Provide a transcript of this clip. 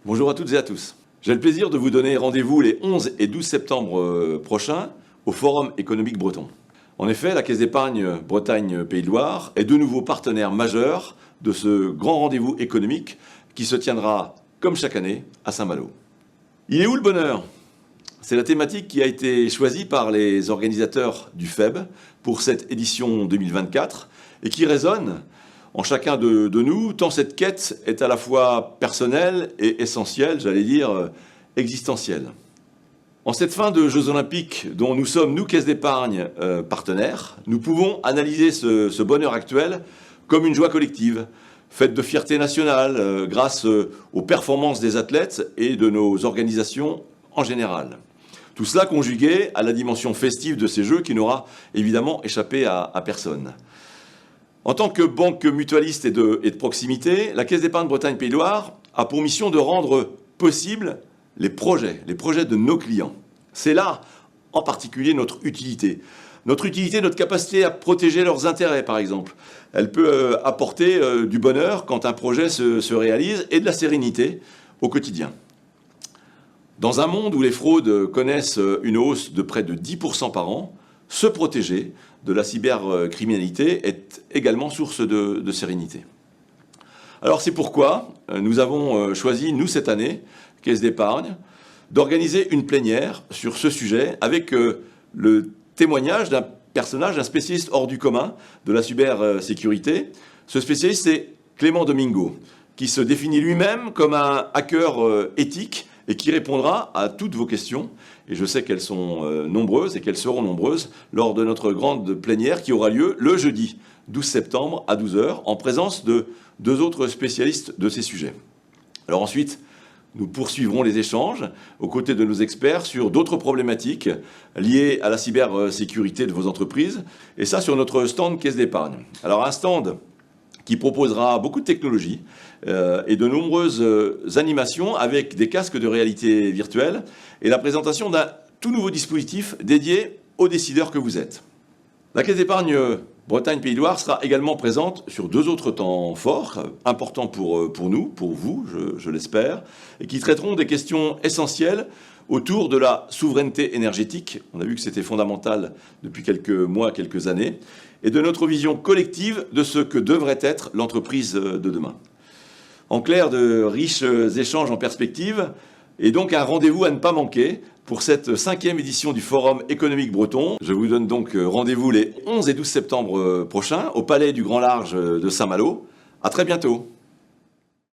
Bonjour à toutes et à tous. J'ai le plaisir de vous donner rendez-vous les 11 et 12 septembre prochains au Forum économique breton. En effet, la Caisse d'épargne Bretagne-Pays de Loire est de nouveau partenaire majeur de ce grand rendez-vous économique qui se tiendra, comme chaque année, à Saint-Malo. Il est où le bonheur ? C'est la thématique qui a été choisie par les organisateurs du FEB pour cette édition 2024 et qui résonne en chacun de nous, tant cette quête est à la fois personnelle et essentielle, j'allais dire existentielle. En cette fin de Jeux Olympiques dont nous sommes, nous, Caisse d'épargne, partenaires, nous pouvons analyser ce bonheur actuel comme une joie collective, faite de fierté nationale grâce aux performances des athlètes et de nos organisations en général. Tout cela conjugué à la dimension festive de ces Jeux qui n'aura évidemment échappé à personne. En tant que banque mutualiste et de proximité, la Caisse d'épargne Bretagne-Pays de Loire a pour mission de rendre possible les projets de nos clients. C'est là, en particulier, notre utilité. Notre capacité à protéger leurs intérêts, par exemple. Elle peut apporter du bonheur quand un projet se réalise et de la sérénité au quotidien. Dans un monde où les fraudes connaissent une hausse de près de 10% par an, se protéger de la cybercriminalité est également source de sérénité. Alors c'est pourquoi nous avons choisi, nous cette année, Caisse d'épargne, d'organiser une plénière sur ce sujet avec le témoignage d'un personnage, un spécialiste hors du commun de la cybersécurité. Ce spécialiste, c'est Clément Domingo, qui se définit lui-même comme un hacker éthique et qui répondra à toutes vos questions. Et je sais qu'elles sont nombreuses et qu'elles seront nombreuses lors de notre grande plénière qui aura lieu le jeudi 12 septembre à 12 h en présence de 2 autres spécialistes de ces sujets. Alors ensuite, nous poursuivrons les échanges aux côtés de nos experts sur d'autres problématiques liées à la cybersécurité de vos entreprises, et ça sur notre stand Caisse d'épargne. Alors un stand qui proposera beaucoup de technologies et de nombreuses animations avec des casques de réalité virtuelle et la présentation d'un tout nouveau dispositif dédié aux décideurs que vous êtes. La Caisse d'épargne Bretagne-Pays de Loire sera également présente sur 2 autres temps forts, importants pour nous, pour vous, je l'espère, et qui traiteront des questions essentielles autour de la souveraineté énergétique. On a vu que c'était fondamental depuis quelques mois, quelques années, et de notre vision collective de ce que devrait être l'entreprise de demain. En clair, de riches échanges en perspective, et donc un rendez-vous à ne pas manquer pour cette 5e édition du Forum économique breton. Je vous donne donc rendez-vous les 11 et 12 septembre prochains au Palais du Grand Large de Saint-Malo. À très bientôt.